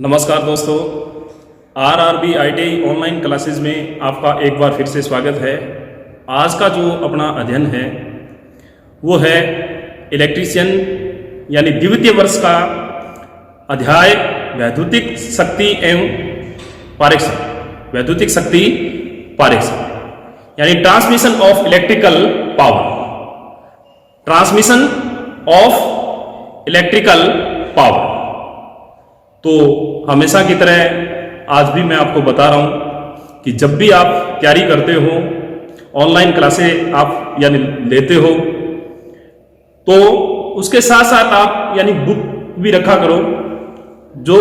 नमस्कार दोस्तों, RRB ITI online classes में आपका एक बार फिर से स्वागत है। आज का जो अपना अध्ययन है वो है इलेक्ट्रीशियन यानी द्वितीय वर्ष का अध्याय वैद्युतिक शक्ति एवं पारेषण। वैद्युतिक शक्ति पारेषण यानी transmission of electrical power. Transmission of electrical power. तो हमेशा की तरह आज भी मैं आपको बता रहा हूं कि जब भी आप तैयारी करते हो, ऑनलाइन क्लासें आप यानी लेते हो, तो उसके साथ साथ आप यानी बुक भी रखा करो जो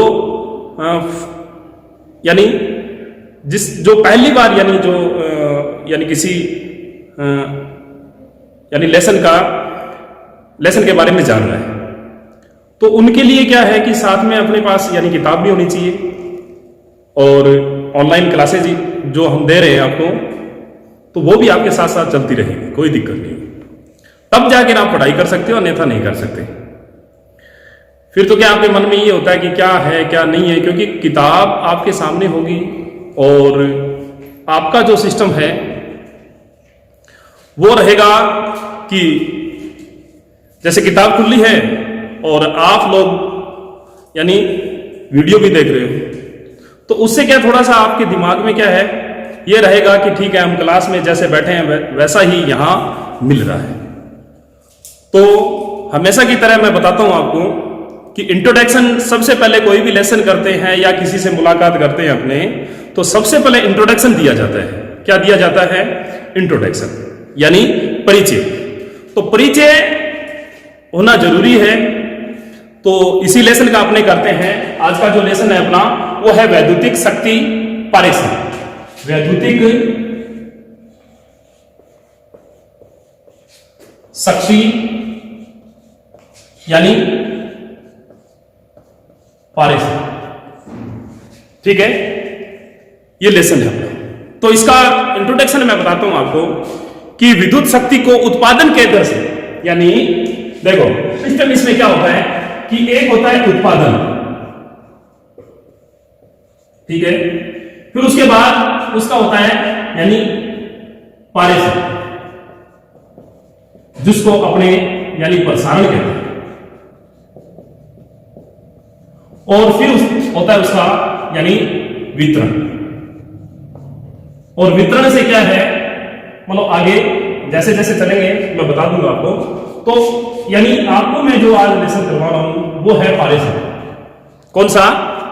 यानी जो पहली बार यानी जो यानी किसी यानी लेसन के बारे में जान रहा है, तो उनके लिए क्या है कि साथ में अपने पास यानी किताब भी होनी चाहिए और ऑनलाइन क्लासेज जो हम दे रहे हैं आपको, तो वो भी आपके साथ साथ चलती रहेगी, कोई दिक्कत नहीं। तब जाकर आप पढ़ाई कर सकते हो, अन्यथा नहीं कर सकते। फिर तो क्या आपके मन में ये होता है कि क्या है क्या नहीं है, क्योंकि किताब आपके सामने होगी और आपका जो सिस्टम है वो रहेगा कि जैसे किताब खुली है और आप लोग यानी वीडियो भी देख रहे हो, तो उससे क्या थोड़ा सा आपके दिमाग में क्या है ये रहेगा कि ठीक है, हम क्लास में जैसे बैठे हैं वैसा ही यहां मिल रहा है। तो हमेशा की तरह मैं बताता हूं आपको कि इंट्रोडक्शन सबसे पहले कोई भी लेसन करते हैं या किसी से मुलाकात करते हैं अपने, तो सबसे पहले इंट्रोडक्शन दिया जाता है। क्या दिया जाता है? इंट्रोडक्शन यानी परिचय। तो परिचय होना जरूरी है। तो इसी लेसन का अपने करते हैं। आज का जो लेसन है अपना वो है वैद्युतिक शक्ति पारेषण। वैद्युतिक शक्ति यानी पारेषण। ठीक है, ये लेसन है अपना। तो इसका इंट्रोडक्शन मैं बताता हूं आपको कि विद्युत शक्ति को उत्पादन केंद्र से, यानी देखो सिस्टम इसमें क्या होता है कि एक होता है उत्पादन, ठीक है, फिर उसके बाद उसका होता है यानी पारेषण, जिसको अपने यानी प्रसारण कहते हैं, और फिर होता है उसका यानी वितरण। और वितरण से क्या है, मतलब आगे जैसे जैसे चलेंगे मैं बता दूंगा आपको। तो यानी आपको मैं जो आज लेसन करवा रहा हूं वो है पारेषण। कौन सा?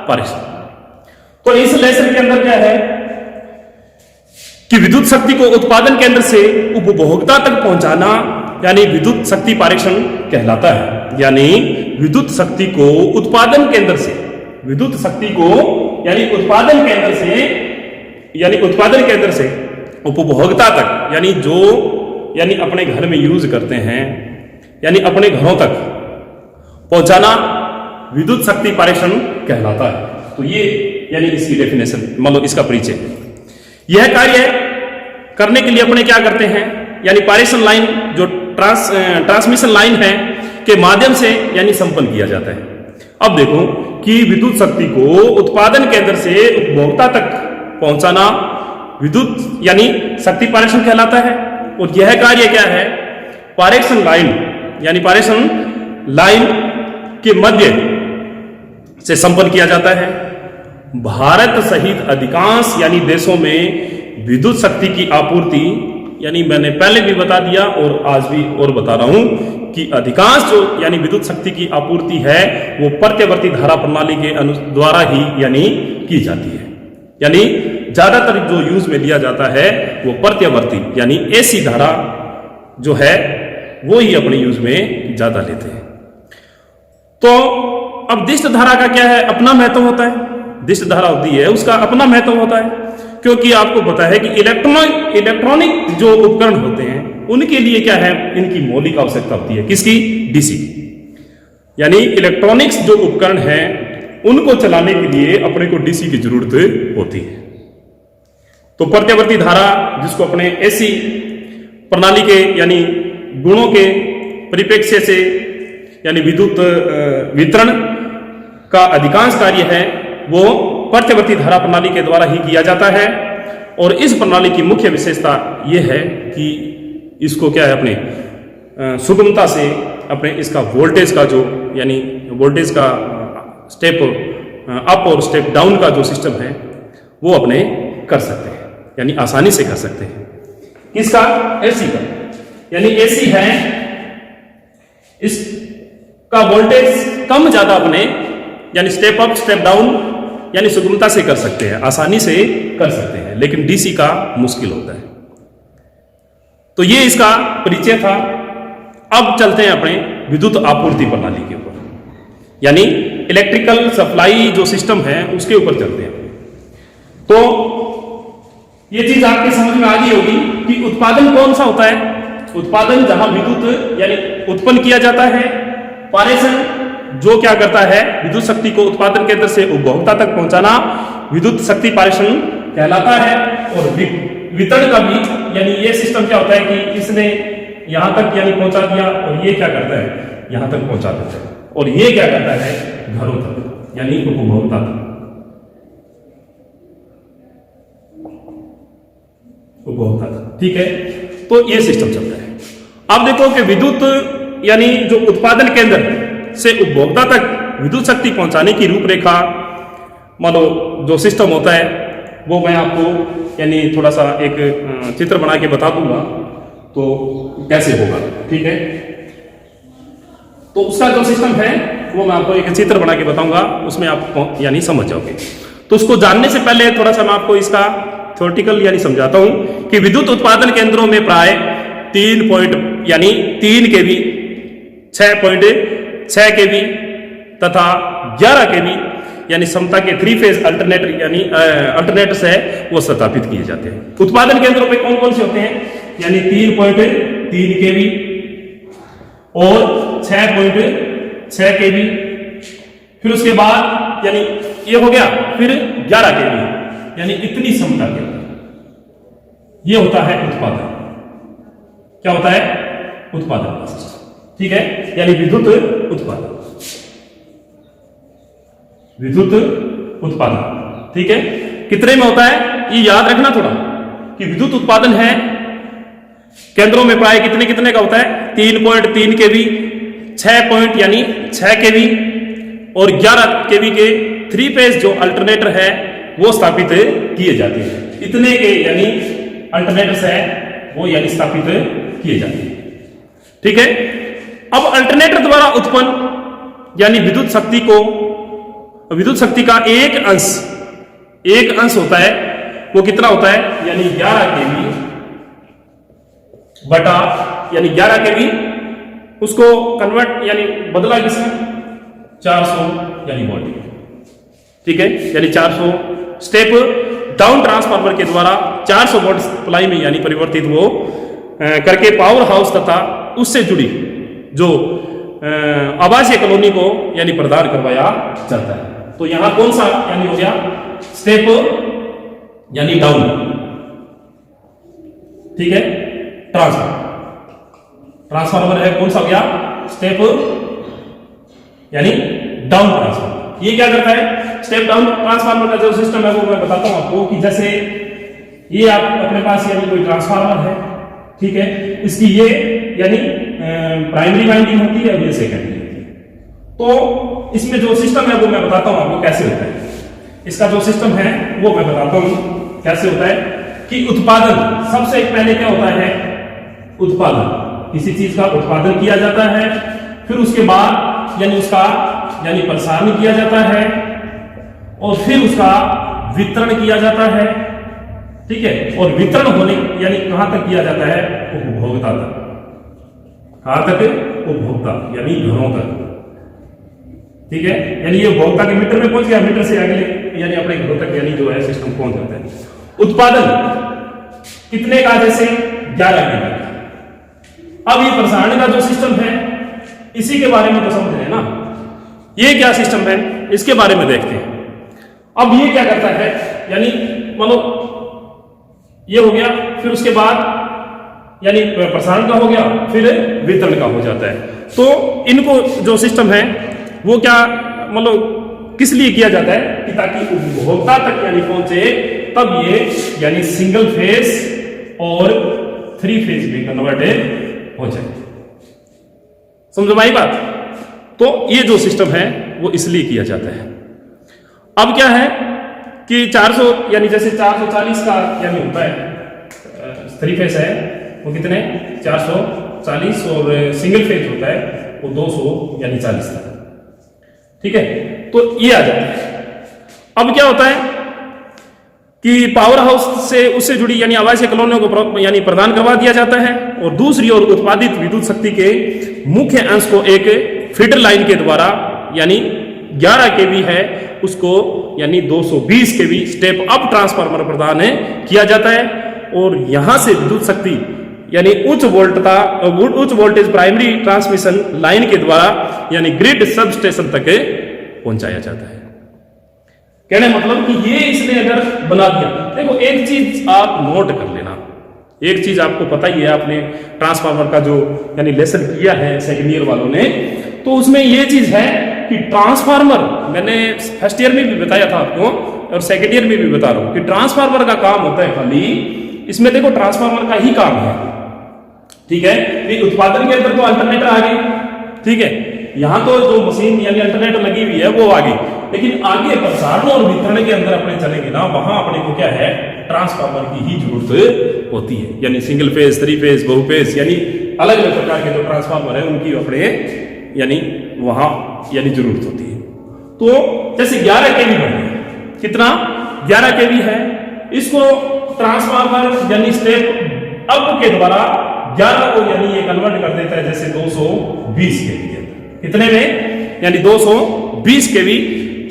पारेषण। तो इस लेसन के अंदर क्या है कि विद्युत शक्ति को उत्पादन केंद्र से उपभोक्ता तक पहुंचाना यानी विद्युत शक्ति पारेषण कहलाता है। यानी विद्युत शक्ति को उत्पादन केंद्र से, विद्युत शक्ति को यानी उत्पादन केंद्र से उपभोक्ता तक, यानी जो यानी अपने घर में यूज करते हैं, यानी अपने घरों तक पहुंचाना विद्युत शक्ति पारेषण कहलाता है। तो ये यानी इसकी डेफिनेशन, मतलब इसका परिचय। यह कार्य करने के लिए अपने क्या करते हैं, यानी पारेषण लाइन जो ट्रांसमिशन लाइन है के माध्यम से यानी संपन्न किया जाता है। अब देखो कि विद्युत शक्ति को उत्पादन केंद्र से उपभोक्ता तक पहुंचाना विद्युत यानी शक्ति पारेषण कहलाता है। और यह कार्य क्या है, पारेषण लाइन यानी पारेषण लाइन के मध्य से संपन्न किया जाता है। भारत सहित अधिकांश यानी देशों में विद्युत शक्ति की आपूर्ति, यानी मैंने पहले भी बता दिया और आज भी और बता रहा हूं कि अधिकांश जो यानी विद्युत शक्ति की आपूर्ति है वो प्रत्यवर्ती धारा प्रणाली के द्वारा ही यानी की जाती है। यानी ज्यादातर जो यूज में लिया जाता है वो प्रत्यवर्ती यानी एसी धारा जो है वो ही अपने यूज में ज्यादा लेते हैं। तो अब दिष्ट धारा का क्या है, अपना महत्व होता है। दिष्ट धारा होती है उसका अपना महत्व होता है, क्योंकि आपको पता है कि इलेक्ट्रॉनिक जो उपकरण होते हैं उनके लिए क्या है, इनकी मौलिक आवश्यकता होती है। किसकी? डीसी की। यानी इलेक्ट्रॉनिक्स जो उपकरण है उनको चलाने के लिए अपने को डीसी की जरूरत होती है। तो प्रत्यवर्ती धारा जिसको अपने एसी प्रणाली के यानी गुणों के परिप्रेक्ष्य से यानी विद्युत वितरण का अधिकांश कार्य है वो प्रत्यवर्ती धारा प्रणाली के द्वारा ही किया जाता है। और इस प्रणाली की मुख्य विशेषता ये है कि इसको क्या है, अपने सुगमता से अपने इसका वोल्टेज का जो यानी वोल्टेज का स्टेप अप और स्टेप डाउन का जो सिस्टम है वो अपने कर सकते हैं, यानी आसानी से कर सकते हैं। किसका? एसी का। यानी एसी है, इसका वोल्टेज कम ज्यादा अपने यानी स्टेप अप स्टेप डाउन यानी सुगमता से कर सकते हैं, आसानी से कर सकते हैं, लेकिन डीसी का मुश्किल होता है। तो ये इसका परिचय था। अब चलते हैं अपने विद्युत आपूर्ति प्रणाली के ऊपर, यानी इलेक्ट्रिकल सप्लाई जो सिस्टम है उसके ऊपर चलते हैं। तो ये चीज आपके समझ में आ गई होगी कि उत्पादन कौन सा होता है। उत्पादन जहां विद्युत यानी उत्पन्न किया जाता है, पारेषण जो क्या करता है, विद्युत शक्ति को उत्पादन केंद्र से उपभोक्ता तक पहुंचाना विद्युत शक्ति पारेषण कहलाता है। और वितरण का भी यानी ये सिस्टम क्या होता है कि इसने यहां तक यानी पहुंचा दिया और ये क्या करता है, यहां तक पहुंचा देता है, और ये क्या करता है, घरों तक यानी उपभोक्ता तक, उपभोक्ता तक। ठीक है, तो ये सिस्टम चलता है। अब देखो कि विद्युत यानी जो उत्पादन केंद्र से उपभोक्ता तक विद्युत शक्ति पहुंचाने की रूपरेखा मानो जो सिस्टम होता है वो मैं आपको यानी थोड़ा सा एक चित्र बना के बता दूंगा तो कैसे होगा। ठीक है, तो उसका जो सिस्टम है वो मैं आपको एक चित्र बना के बताऊंगा, उसमें आप यानी समझ जाओगे। तो उसको जानने से पहले थोड़ा सा मैं आपको इसका थ्योरेटिकल यानी समझाता हूं कि विद्युत उत्पादन केंद्रों में प्राय 3 केवी, 6.6 केवी तथा 11 केवी यानी क्षमता के 3 फेज अल्टरनेटर यानी अल्टरनेटर्स है वो स्थापित किए जाते हैं। उत्पादन केंद्रों पे कौन कौन से होते हैं, यानी 3.3 केवी और 6.6 केवी, फिर उसके बाद यानी ये हो गया, फिर 11 केवी यानी इतनी क्षमता के ये होता है उत्पादन। क्या होता है? उत्पादन। ठीक है, यानी विद्युत उत्पादन, विद्युत उत्पादन। ठीक है, कितने में होता है ये याद रखना थोड़ा कि विद्युत उत्पादन है केंद्रों में प्राय कितने कितने का होता है, 3.3 केवी, 6 केवी और 11 केवी के 3 फेज जो अल्टरनेटर है वो स्थापित किए जाते हैं। इतने के यानी अल्टरनेटर्स है वो यानी स्थापित किए जाते हैं। ठीक है, अब अल्टरनेटर द्वारा उत्पन्न यानी विद्युत शक्ति का एक अंश होता है, वो कितना होता है, यानी 11 केवी बटा यानी 11 केवी, उसको कन्वर्ट यानी बदला किसमें, 400 यानी वोल्ट। ठीक है, यानी 400 स्टेप डाउन ट्रांसफार्मर के द्वारा 400 वोल्ट सप्लाई में यानी परिवर्तित वो करके पावर हाउस तथा उससे जुड़ी जो आवासीय कॉलोनी को यानी प्रदान करवाया जाता है। तो यहां कौन सा यानी हो गया, स्टेप यानी डाउन। ठीक है, ट्रांसफार्मर है कौन सा हो गया, स्टेप यानी डाउन ट्रांसफार्मर। ये क्या करता है, स्टेप डाउन ट्रांसफार्मर का जो सिस्टम है वो मैं बताता हूं आपको कि जैसे ये आप अपने पास यानी कोई ट्रांसफार्मर है, ठीक है, इसकी ये यानी प्राइमरी वाइंडिंग होती है और ये सेकेंडरी होती है। तो इसमें जो सिस्टम है वो मैं बताता हूं आपको कैसे होता है। इसका जो सिस्टम है वो मैं बताता हूं कैसे होता है कि उत्पादन सबसे पहले क्या होता है, उत्पादन, किसी चीज का उत्पादन किया जाता है, फिर उसके बाद यानी उसका यानी प्रसारण किया जाता है और फिर उसका वितरण किया जाता है। ठीक है, और वितरण होने यानी कहां तक किया जाता है, उपभोक्ता तक। कहां तक, उपभोक्ता यानी घरों तक। ठीक है, यानी ये उपभोक्ता के मीटर में पहुंच गया, मीटर से अगले यानी अपने घरों तक यानी जो है सिस्टम पहुंच जाता है। उत्पादन कितने का, जैसे 11 के। अब ये प्रसारण का जो सिस्टम है इसी के बारे में तो समझ रहे हैं ना, ये क्या सिस्टम है इसके बारे में देखते हैं। अब ये क्या करता है, यानी मानो ये हो गया, फिर उसके बाद यानी प्रसारण का हो गया, फिर वितरण का हो जाता है। तो इनको जो सिस्टम है वो क्या मतलब किस लिए किया जाता है कि ताकि उपभोक्ता तक यानी पहुंचे, तब ये यानी सिंगल फेज और 3 फेज में कन्वर्टेड हो जाए। समझो भाई बात। तो ये जो सिस्टम है वो इसलिए किया जाता है। अब क्या है कि 400 यानी जैसे 440 का यानी होता है 3 फेज है वो कितने 440 और सिंगल फेज होता है वो 200 यानी 40 तक। ठीक है, तो ये आ जाता है। अब क्या होता है कि पावर हाउस से उससे जुड़ी यानी आवासीय कॉलोनियों को यानी प्रदान करवा दिया जाता है और दूसरी ओर उत्पादित विद्युत शक्ति के मुख्य अंश को एक फीडर लाइन के द्वारा यानी 11 केवी है उसको यानी 220 केवी स्टेप अप ट्रांसफार्मर प्रदान किया जाता है और यहां से विद्युत शक्ति यानी उच्च वोल्टेज प्राइमरी ट्रांसमिशन लाइन के द्वारा यानी ग्रिड सब स्टेशन तक पहुंचाया जाता है। कहने मतलब कि ये इसने अगर बना दिया, देखो एक चीज आप नोट कर लेना, एक चीज आपको पता ही है, आपने ट्रांसफार्मर का जो यानी लेसन किया है सेकेंड ईयर वालों ने, तो उसमें ये चीज है कि ट्रांसफार्मर, मैंने फर्स्ट ईयर में भी बताया था आपको और सेकेंड ईयर में भी बता रहा हूं कि ट्रांसफार्मर का काम होता है खाली, इसमें देखो ट्रांसफार्मर का ही काम है। ठीक है, उत्पादन के अंदर तो अल्टरनेटर आ गई, ठीक है, यहां तो जो मशीन यानी अल्टरनेटर लगी हुई है वो आ गई, लेकिन आगे प्रसारण और वितरण के अंदर अपने चलेंगे ना, वहां अपने को क्या है ट्रांसफार्मर की ही जरूरत होती है। यानी सिंगल फेज, 3 फेज, बहुफेज यानी अलग अलग प्रकार के जो ट्रांसफार्मर है उनकी अपने यानी वहां यानी जरूरत होती है। तो जैसे 11 केवी बन गया, कितना 11 केवी है, इसको ट्रांसफार्मर यानी स्टेप अप के द्वारा 11 को यानी ये कन्वर्ट कर देता है जैसे 220 केवी के अंदर, कितने में यानी 220 केवी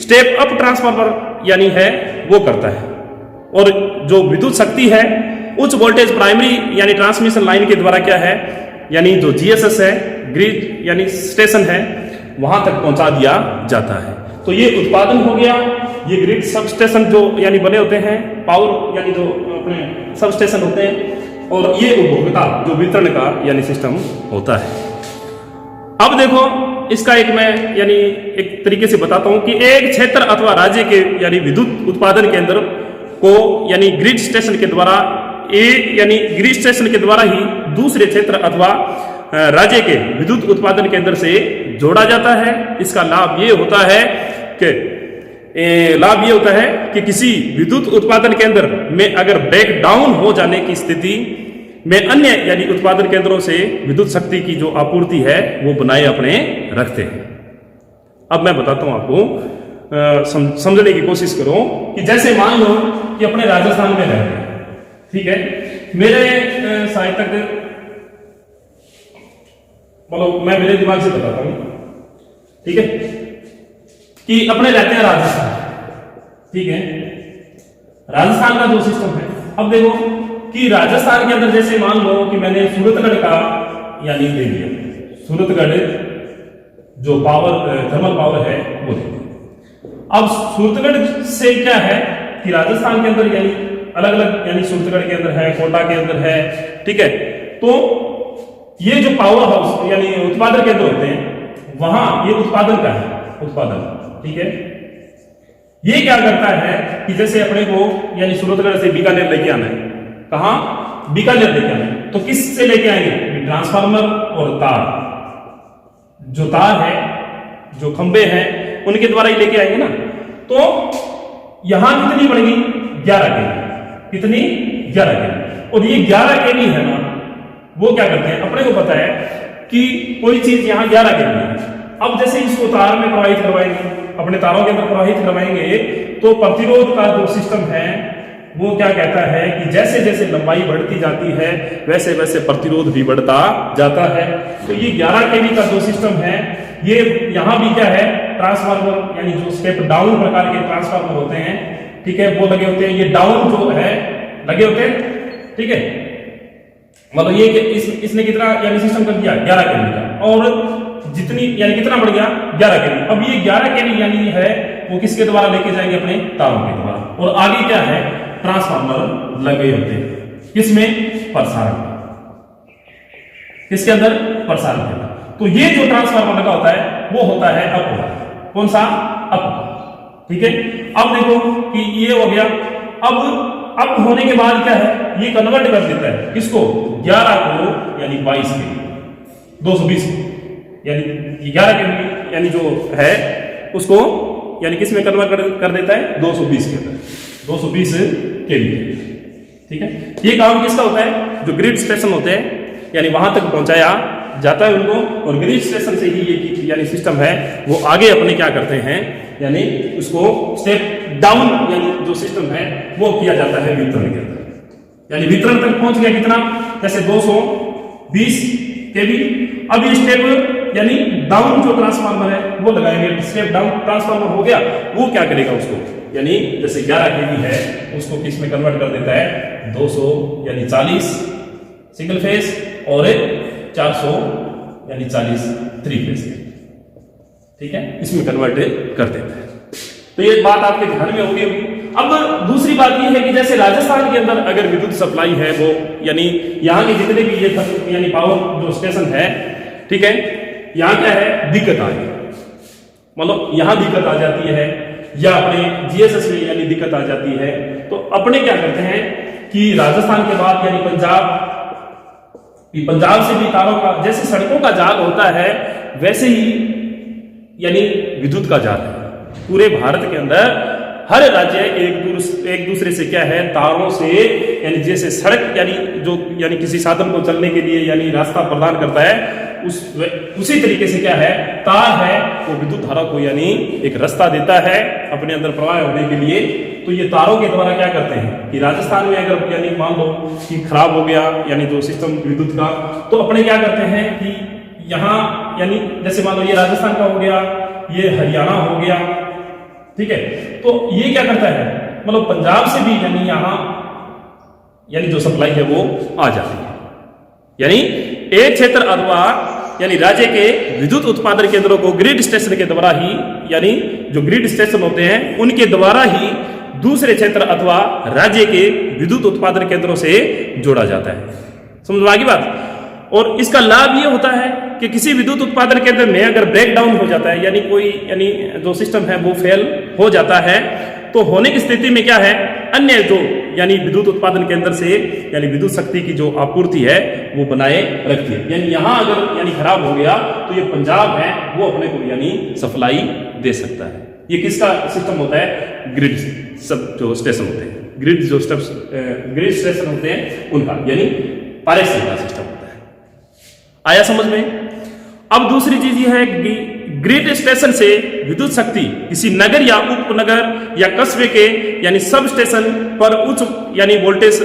स्टेप अप ट्रांसफार्मर यानी है वो करता है। और जो विद्युत शक्ति है उच्च वोल्टेज प्राइमरी यानी ट्रांसमिशन लाइन के द्वारा क्या है यानी जो जीएसएस है ग्रिड यानी स्टेशन है वहां तक पहुंचा दिया जाता है। तो ये उत्पादन हो गया, ये ग्रिड सब स्टेशन जो यानी बने होते हैं, पावर यानी जो अपने सब स्टेशन होते हैं, और ये उपभोक्ता जो वितरण का यानी सिस्टम होता है। अब देखो इसका एक मैं यानी एक तरीके से बताता हूं कि एक क्षेत्र अथवा राज्य के यानी विद्युत उत्पादन केंद्र को यानी ग्रिड स्टेशन के द्वारा यानी ग्रिड स्टेशन के द्वारा ही दूसरे क्षेत्र अथवा राज्य के विद्युत उत्पादन केंद्र से जोड़ा जाता है। इसका लाभ ये होता है कि किसी विद्युत उत्पादन केंद्र में अगर ब्रेक डाउन हो जाने की स्थिति में अन्य यानी उत्पादन केंद्रों से विद्युत शक्ति की जो आपूर्ति है वो बनाए अपने रखते हैं। अब मैं बताता हूं आपको, समझने की कोशिश करो कि जैसे मान लो कि अपने राजस्थान में रहते हैं, ठीक है, मेरे शायद तक मतलब मैं मेरे दिमाग से बताता हूं, ठीक है, कि अपने रहते हैं राजस्थान, ठीक है, राजस्थान का जो सिस्टम है, अब देखो कि राजस्थान के अंदर जैसे मान लो कि मैंने सूरतगढ़ का यानी ले लिया, सूरतगढ़ जो पावर थर्मल पावर है वो ले लिया। अब सूरतगढ़ से क्या है कि राजस्थान के अंदर यानी अलग अलग यानी सूरतगढ़ के अंदर है, कोटा के अंदर है, ठीक है, तो ये जो पावर हाउस यानी उत्पादन केंद्र होते हैं वहां ये उत्पादन का है, उत्पादन, ठीक है, ये क्या करता है कि जैसे अपने को यानी सूरतगढ़ से बीकानेर लेके आना है, कहां बीकानेर लेके आना है, तो किस से लेके आएंगे ट्रांसफार्मर और तार, जो तार है जो खंबे हैं उनके द्वारा ही लेके आएंगे ना। तो यहां कितनी बढ़ेगी 11 केवी, कितनी 11 केवी, और ये 11 केवी है ना वो क्या करते हैं, अपने को पता है कि कोई चीज यहां 11 केवी है, अब जैसे इसको तार में प्रवाहित करवाएंगे, अपने तारों के अंदर प्रवाहित करवाएंगे, तो प्रतिरोध का जो सिस्टम है वो क्या कहता है कि जैसे जैसे लंबाई बढ़ती जाती है वैसे वैसे प्रतिरोध भी बढ़ता जाता है। तो ये 11 केवी का जो सिस्टम है ये यहां भी क्या है ट्रांसफार्मर यानी जो स्टेप डाउन प्रकार के ट्रांसफार्मर होते हैं, ठीक है, वो लगे होते हैं, ये डाउन जो है लगे होते हैं, ठीक है, मतलब ये इसने कितना यानी सिस्टम कर दिया 11 केवी का, और जितनी यानी कितना बढ़ गया 11 केवी। अब ये 11 केवी यानी है वो किसके द्वारा लेके जाएंगे, अपने तारों के द्वारा, और आगे क्या है ट्रांसफार्मर लगे होते हैं, किसमें प्रसारण, किसके अंदर प्रसारण के अंदर। तो ये जो ट्रांसफार्मर लगा होता है वो होता है अप, कौन सा अप, ठीक है, अब देखो कि ये हो गया। अब होने के बाद क्या है, ये कन्वर्ट कर देता है किसको, 11 को यानी 22 के 220 यानी 11 के यानी जो है उसको यानी किस में कन्वर्ट कर देता है, 220 के अंदर, 220 के लिए। ठीक है, ये काम किसका होता है, जो ग्रिड स्टेशन होते हैं यानी वहां तक पहुंचाया जाता है उनको, और ग्रिड स्टेशन से ही ये यानी सिस्टम है वो आगे अपने क्या करते हैं यानी उसको स्टेप डाउन यानी जो सिस्टम है वो किया जाता है वितरण के अंदर। यानी वितरण तक पहुंच गया कितना, जैसे 220 केवी। अब ये स्टेप यानी डाउन जो ट्रांसफार्मर है वो लगाएंगे, स्टेप डाउन ट्रांसफार्मर हो गया, वो क्या करेगा उसको यानी जैसे 11 केवी है उसको किस में कन्वर्ट कर देता है, 200 यानी 40 सिंगल फेज और 400 यानी 40 थ्री फेज। ठीक है, इसमें कन्वर्ट कर देता है। तो ये बात आपके ध्यान में होगी। अब दूसरी बात ये है कि जैसे राजस्थान के अंदर अगर विद्युत सप्लाई है वो यानी यहाँ के जितने भी ये यानी पावर जो स्टेशन है, ठीक है, यहाँ क्या है दिक्कत आ गई, मतलब यहाँ दिक्कत आ जाती है या अपने जीएसएस में यानी दिक्कत आ जाती है, तो अपने क्या करते हैं कि राजस्थान के बाद यानी पंजाब से भी तारों का, जैसे सड़कों का जाल होता है वैसे ही यानी विद्युत का जाल है। पूरे भारत के अंदर हर राज्य एक दूसरे से क्या है तारों से यानी जैसे सड़क यानी जो यानी किसी साधन को चलने के लिए यानी रास्ता प्रदान करता है, उसी तरीके से क्या है तार है वो विद्युत धारा को यानी एक रास्ता देता है अपने अंदर प्रवाह होने के लिए। तो ये तारों के द्वारा क्या करते हैं कि राजस्थान में अगर यानी मान लो कि खराब हो गया यानी जो सिस्टम विद्युत का, तो अपने क्या करते हैं कि यहाँ यानी जैसे मान लो ये राजस्थान का हो गया, ये हरियाणा हो गया, ठीक है, तो ये क्या करता है मतलब पंजाब से भी यानी यहाँ यानी जो सप्लाई है वो आ जाती है। यानी एक क्षेत्र अथवा यानी राज्य के विद्युत उत्पादन केंद्रों को ग्रिड स्टेशन के द्वारा ही यानी जो ग्रिड स्टेशन होते हैं उनके द्वारा ही दूसरे क्षेत्र अथवा राज्य के विद्युत उत्पादन केंद्रों से जोड़ा जाता है। समझ में आ गई बात। और इसका लाभ ये होता है कि किसी विद्युत उत्पादन केंद्र में अगर ब्रेक डाउन हो जाता है यानी कोई यानी जो सिस्टम है वो फेल हो जाता है, तो होने की स्थिति में क्या है अन्य जो यानी विद्युत उत्पादन केंद्र से यानी विद्युत शक्ति की जो आपूर्ति है वो बनाए रखती है। यानी यहाँ अगर यानी खराब हो गया तो ये पंजाब है वो अपने को यानी सप्लाई दे सकता है। ये किसका सिस्टम होता है, ग्रिड सब जो स्टेशन होते हैं, ग्रिड जो ग्रिड स्टेशन होते हैं उनका यानी पारेषण का सिस्टम होता है। आया समझ में। अब दूसरी चीज ये है कि ग्रिड स्टेशन से विद्युत शक्ति किसी नगर या उपनगर या कस्बे के यानी सब स्टेशन पर उच्च यानी वोल्टेज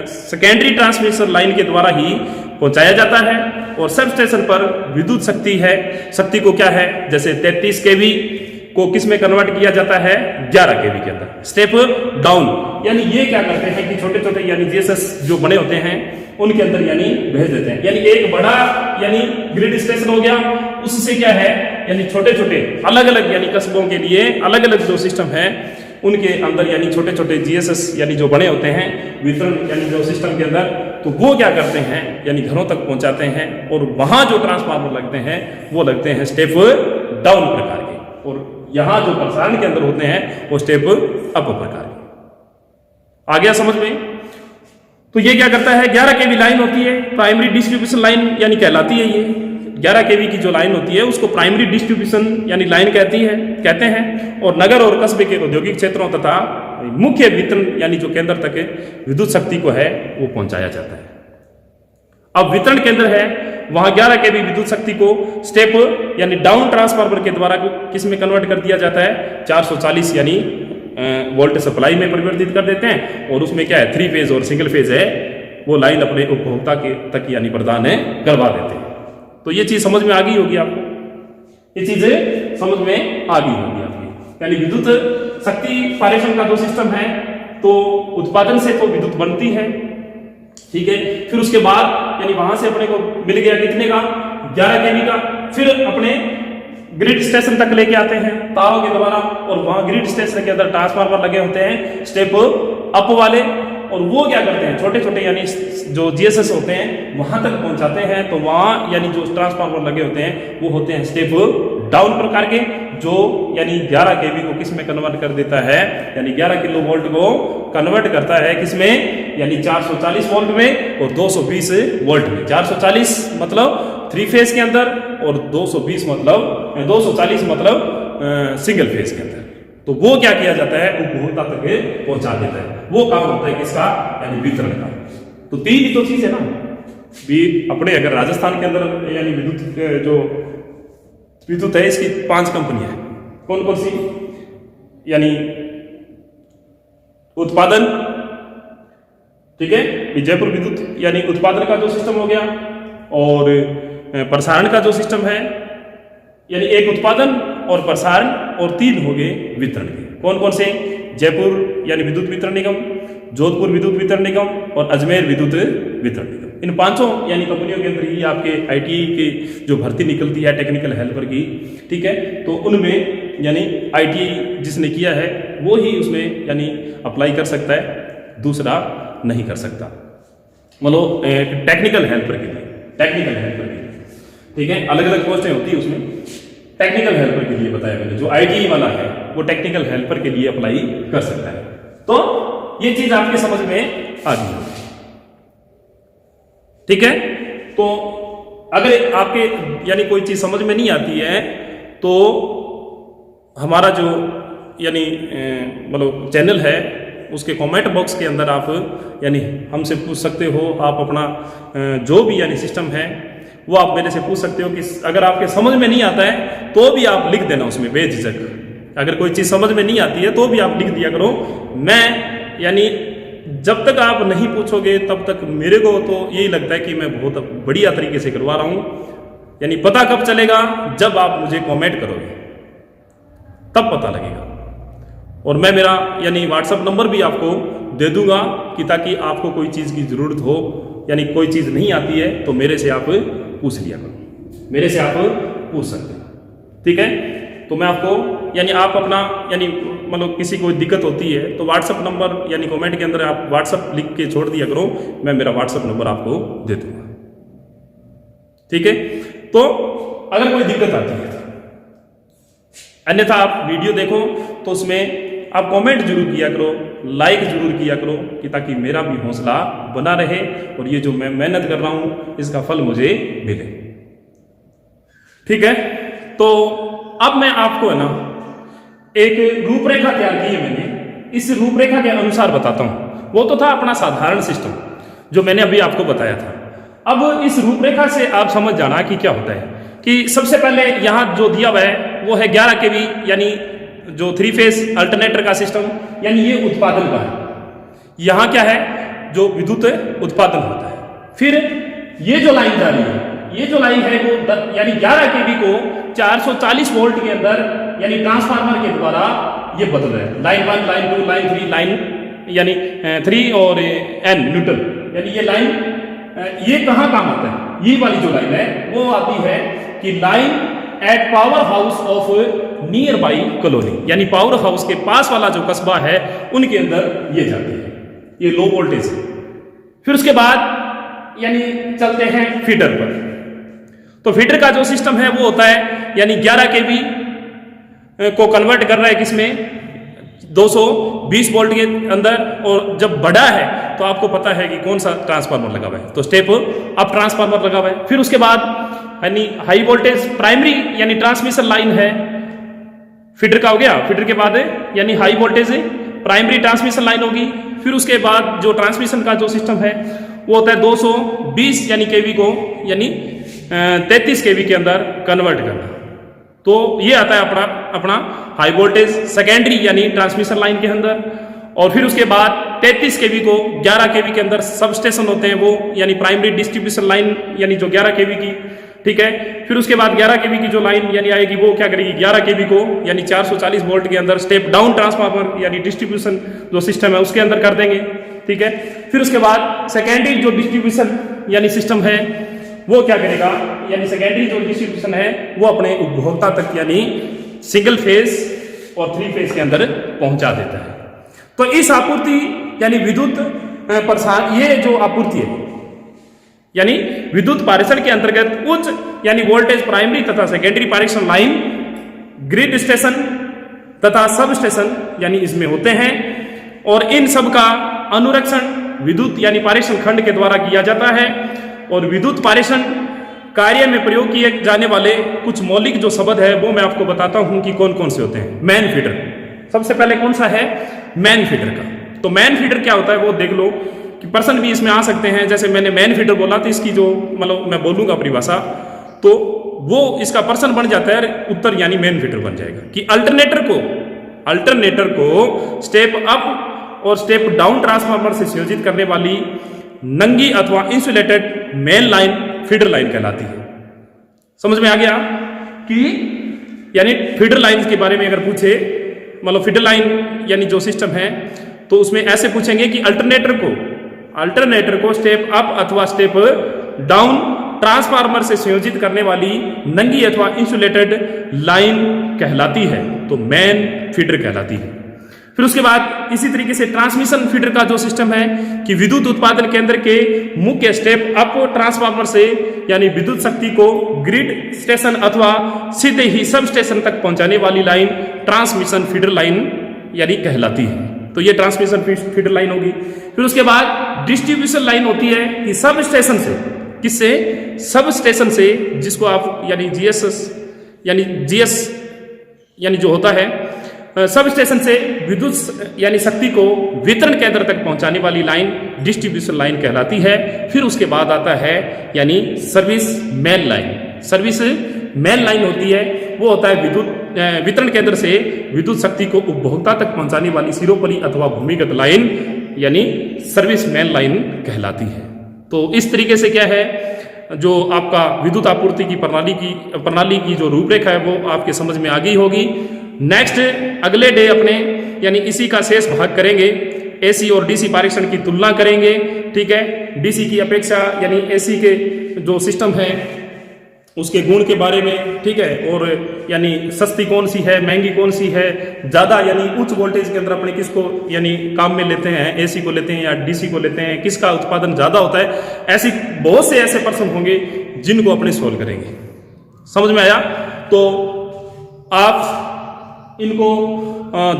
सेकेंडरी ट्रांसमिशन लाइन के द्वारा ही पहुंचाया जाता है। और सब स्टेशन पर विद्युत शक्ति को क्या है जैसे 33 केवी को किस में कन्वर्ट किया जाता है 11 केवी के अंदर स्टेप डाउन। यानी ये क्या करते हैं कि छोटे छोटे यानी जीएसएस जो बने होते हैं उनके अंदर यानी भेज देते हैं। यानी एक बड़ा यानी ग्रिड स्टेशन हो गया, उससे क्या है यानी छोटे छोटे अलग अलग यानी कस्बों के लिए अलग अलग जो सिस्टम है उनके अंदर यानी छोटे छोटे जीएसएस यानी जो बने होते हैं वितरण यानी जो सिस्टम के अंदर, तो वो क्या करते हैं यानी घरों तक पहुंचाते हैं। और वहां जो ट्रांसफार्मर लगते हैं वो लगते हैं स्टेप डाउन प्रकार के, और यहां जो प्रसारण के अंदर होते हैं वो स्टेप अप प्रकार के। आ गया समझ में। तो ये क्या करता है 11 केवी लाइन होती है, प्राइमरी डिस्ट्रीब्यूशन लाइन यानी कहलाती है। ये 11 केवी की जो लाइन होती है उसको प्राइमरी डिस्ट्रीब्यूशन यानी लाइन कहते हैं। और नगर और कस्बे के औद्योगिक क्षेत्रों तथा मुख्य वितरण यानी जो केंद्र तक विद्युत शक्ति को है वो पहुंचाया जाता है। अब वितरण केंद्र है वहां 11 केवी विद्युत शक्ति को स्टेप यानी डाउन ट्रांसफार्मर के द्वारा किस में कन्वर्ट कर दिया जाता है 440 यानी वोल्ट सप्लाई में परिवर्तित कर देते हैं। और उसमें क्या है 3 फेज और सिंगल फेज है वो लाइन अपने उपभोक्ता के तक यानी प्रदान करवा देते हैं। तो ये चीज समझ में आ गई होगी आपको, ये चीजें समझ में आ गई होगी आपकी। यानी विद्युत शक्ति पारेषण का जो सिस्टम है तो उत्पादन से तो विद्युत बनती है, ठीक है, फिर उसके बाद यानी वहां से अपने को मिल गया कितने का 11 केवी का, फिर अपने ग्रिड स्टेशन तक लेके आते हैं तारों के द्वारा। और वहां ग्रिड स्टेशन के अंदर ट्रांसफार्मर लगे होते हैं स्टेप अप वाले, और वो क्या करते हैं छोटे छोटे यानी जो जीएसएस होते हैं वहां तक पहुंचाते हैं। तो वहां यानी जो ट्रांसफार्मर लगे होते हैं वो होते हैं स्टेप डाउन प्रकार के, जो यानी 11 केवी को किस में कन्वर्ट कर देता है, यानी 11 किलो वोल्ट को कन्वर्ट करता है किस में, यानी 440 वोल्ट में और 220 वोल्ट में। 440 मतलब 3 फेज के अंदर और 220 मतलब 240 मतलब सिंगल फेज के अंदर। तो वो क्या किया जाता है, उपभोक्ता तक पहुंचा देता है। वो काम होता है किसका, यानी वितरण का। तो तीन ही तो चीज है ना भी। अपने अगर राजस्थान के अंदर यानी विद्युत जो विद्युत है इसकी 5 कंपनियां हैं। कौन कौन सी, यानी उत्पादन, ठीक है, जयपुर विद्युत यानी उत्पादन का जो सिस्टम हो गया, और प्रसारण का जो सिस्टम है, यानी एक उत्पादन और प्रसारण, और 3 हो गए वितरण के। कौन कौन से, जयपुर यानी विद्युत वितरण निगम, जोधपुर विद्युत वितरण निगम और अजमेर विद्युत वितरण निगम। इन 5 यानी कंपनियों के अंदर ही आपके आईटीआई की जो भर्ती निकलती है टेक्निकल हेल्पर की, ठीक है, तो उनमें यानी आईटीआई जिसने किया है वो ही उसमें यानी अप्लाई कर सकता है, दूसरा नहीं कर सकता। मतलब टेक्निकल हेल्पर के लिए, टेक्निकल हेल्पर के लिए, ठीक है, अलग अलग पोस्टें होती है उसमें। टेक्निकल हेल्पर के लिए बताया मैंने, जो आईटीआई वाला है वो टेक्निकल हेल्पर के लिए अप्लाई कर सकता है। तो ये चीज आपके समझ में आ गई, ठीक है। तो अगर आपके यानी कोई चीज समझ में नहीं आती है तो हमारा जो यानी मतलब चैनल है उसके कमेंट बॉक्स के अंदर आप यानी हमसे पूछ सकते हो। आप अपना जो भी यानी सिस्टम है वो आप मेरे से पूछ सकते हो कि अगर आपके समझ में नहीं आता है तो भी आप लिख देना उसमें बेझिझक। अगर कोई चीज़ समझ में नहीं आती है तो भी आप लिख दिया करो। मैं यानी जब तक आप नहीं पूछोगे तब तक मेरे को तो यही लगता है कि मैं बहुत बढ़िया तरीके से करवा रहा हूँ। यानी पता कब चलेगा, जब आप मुझे कमेंट करोगे तब पता लगेगा। और मैं मेरा यानी व्हाट्सअप नंबर भी आपको दे दूंगा कि ताकि आपको कोई चीज़ की ज़रूरत हो, यानी कोई चीज़ नहीं आती है तो मेरे से आप पूछ लिया करो, मेरे से आप पूछ सकते हो, ठीक है। तो मैं आपको यानी आप अपना यानी मतलब किसी को दिक्कत होती है तो व्हाट्सअप नंबर यानी कमेंट के अंदर आप व्हाट्सअप लिख के छोड़ दिया करो, मैं मेरा व्हाट्सअप नंबर आपको दे दूंगा, ठीक है। तो अगर कोई दिक्कत आती है, अन्यथा आप वीडियो देखो तो उसमें आप कमेंट जरूर किया करो, लाइक जरूर किया करो कि ताकि मेरा भी हौसला बना रहे और ये जो मैं मेहनत कर रहा हूं इसका फल मुझे मिले, ठीक है। तो अब मैं आपको है ना एक रूपरेखा तैयार की है मैंने, इस रूपरेखा के अनुसार बताता हूं। वो तो था अपना साधारण सिस्टम जो मैंने अभी आपको बताया था। अब इस रूपरेखा से आप समझ जाना कि क्या होता है कि सबसे पहले यहां जो दिया हुआ है वो है 11 kV यानी जो 3 फेज अल्टरनेटर का सिस्टम, यानी ये उत्पादन का है। यहां क्या है, जो विद्युत उत्पादन होता है। फिर ये जो लाइन जा रही है, ये जो लाइन है वो यानी 11 kV को 440 वोल्ट के अंदर यानी ट्रांसफार्मर के द्वारा ये बदल रहा है। लाइन 1, लाइन 2, लाइन 3, लाइन यानी 3 और N न्यूट्रल, यानी ये लाइन ये कहाँ काम आता है, ये वाली जो लाइन है वो आती है कि line at power house of near by colony, यानी पावर हाउस के पास वाला जो कस्बा है उनके अंदर ये जाती है, ये लो वोल्टेज है। फिर उसके बाद यानी चलते हैं फीडर पर। तो फीडर का जो सिस्टम है वो होता है यानी 11 kV को कन्वर्ट कर रहा है किसमें, 220 वोल्ट के अंदर। और जब बड़ा है तो आपको पता है कि कौन सा ट्रांसफार्मर लगा हुआ है, तो स्टेप अप ट्रांसफार्मर लगा हुआ है। फिर उसके बाद यानी हाई वोल्टेज प्राइमरी यानी ट्रांसमिशन लाइन है, फीडर का हो गया। फीडर के बाद यानी high voltage primary transmission line होगी। फिर उसके बाद जो ट्रांसमिशन का जो सिस्टम है वो होता है 220 यानी केवी को यानी 33 केवी के अंदर कन्वर्ट करना। तो ये आता है अपना हाई वोल्टेज सेकेंडरी यानी ट्रांसमिशन लाइन के अंदर। और फिर उसके बाद 33 केवी को 11 केवी के अंदर सब स्टेशन होते हैं वो यानी प्राइमरी डिस्ट्रीब्यूशन लाइन यानी जो 11 केवी की, ठीक है। फिर उसके बाद 11 केवी की जो लाइन यानी आएगी वो क्या करेगी, 11 केवी को यानी 440 वोल्ट के अंदर स्टेप डाउन ट्रांसफार्मर यानी डिस्ट्रीब्यूशन जो सिस्टम है उसके अंदर कर देंगे, ठीक है। फिर उसके बाद सेकेंडरी जो डिस्ट्रीब्यूशन यानी सिस्टम है वो क्या करेगा, यानी सेकेंडरी जो डिस्ट्रीब्यूशन है वो अपने उपभोक्ता तक यानी सिंगल फेज और 3 फेज के अंदर पहुंचा देता है। तो इस आपूर्ति यानी विद्युत प्रसार, ये जो आपूर्ति है यानी विद्युत पारेषण के अंतर्गत उच्च यानी वोल्टेज प्राइमरी तथा सेकेंडरी पारेषण लाइन ग्रिड स्टेशन तथा सब स्टेशन यानी इसमें होते हैं, और इन सब का अनुरक्षण विद्युत यानी पारेषण खंड के द्वारा किया जाता है। और विद्युत पारेषण कार्य में प्रयोग किए जाने वाले कुछ मौलिक जो शब्द है वो मैं आपको बताता हूं कि कौन कौन से होते हैं। मैन फीडर, सबसे पहले कौन सा है, मैन फीडर का। तो मैन फीडर क्या होता है वो देख लो कि पर्सन भी इसमें आ सकते हैं। जैसे मैंने मैन फीडर बोला तो इसकी जो मतलब मैं बोलूंगा परिभाषा, तो वो इसका पर्सन बन जाता है उत्तर यानी मैन फीडर बन जाएगा कि अल्टरनेटर को स्टेप अप और स्टेप डाउन ट्रांसफार्मर से संयोजित करने वाली नंगी अथवा insulated main line feeder line कहलाती है। समझ में आ गया कि यानी फीडर लाइन के बारे में अगर पूछे, मतलब फीडर लाइन यानी जो सिस्टम है, तो उसमें ऐसे पूछेंगे कि अल्टरनेटर को स्टेप अप अथवा स्टेप डाउन ट्रांसफार्मर से संयोजित करने वाली नंगी अथवा इंसुलेटेड लाइन कहलाती है, तो मैन फीडर कहलाती है। फिर उसके बाद इसी तरीके से ट्रांसमिशन फीडर का जो सिस्टम है कि विद्युत उत्पादन केंद्र के मुख्य स्टेप अप ट्रांसफार्मर से यानी विद्युत शक्ति को ग्रिड स्टेशन अथवा सीधे ही सब स्टेशन तक पहुंचाने वाली लाइन ट्रांसमिशन फीडर लाइन यानी कहलाती है। तो ये ट्रांसमिशन फीडर लाइन होगी। फिर उसके बाद डिस्ट्रीब्यूशन लाइन होती है कि सब स्टेशन से, किससे, सब स्टेशन से, जिसको आप यानी जीएस यानी जो होता है सब स्टेशन से विद्युत यानी शक्ति को वितरण केंद्र तक पहुंचाने वाली लाइन डिस्ट्रीब्यूशन लाइन कहलाती है। फिर उसके बाद आता है यानी सर्विस मेन लाइन होती है, वो होता है विद्युत वितरण केंद्र से विद्युत शक्ति को उपभोक्ता तक पहुंचाने वाली सिरोपरि अथवा भूमिगत लाइन यानी सर्विस मेन लाइन कहलाती है। तो इस तरीके से क्या है, जो आपका विद्युत आपूर्ति की प्रणाली की जो रूपरेखा है वो आपके समझ में आ गई होगी। नेक्स्ट अगले डे अपने यानी इसी का शेष भाग करेंगे, एसी और डीसी पारेषण की तुलना करेंगे। ठीक है, डीसी की अपेक्षा यानी एसी के जो सिस्टम है उसके गुण के बारे में, ठीक है, और यानी सस्ती कौन सी है, महंगी कौन सी है, ज़्यादा यानी उच्च वोल्टेज के अंदर अपने किसको यानी काम में लेते हैं, एसी को लेते हैं या डीसी को लेते हैं, किसका उत्पादन ज़्यादा होता है, ऐसी बहुत से ऐसे प्रश्न होंगे जिनको अपने सोल्व करेंगे। समझ में आया? तो आप इनको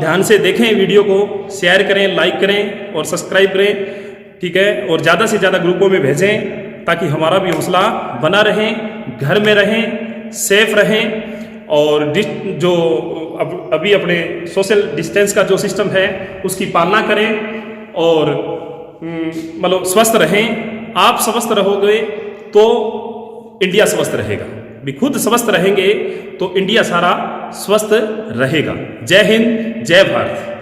ध्यान से देखें, वीडियो को शेयर करें, लाइक करें और सब्सक्राइब करें। ठीक है, और ज़्यादा से ज़्यादा ग्रुपों में भेजें ताकि हमारा भी हौसला बना रहे, घर में रहें, सेफ रहें, और जो अभी अपने सोशल डिस्टेंस का जो सिस्टम है उसकी पालना करें, और मतलब स्वस्थ रहें। आप स्वस्थ रहोगे तो इंडिया स्वस्थ रहेगा, भी खुद स्वस्थ रहेंगे तो इंडिया सारा स्वस्थ रहेगा। जय हिंद, जय भारत।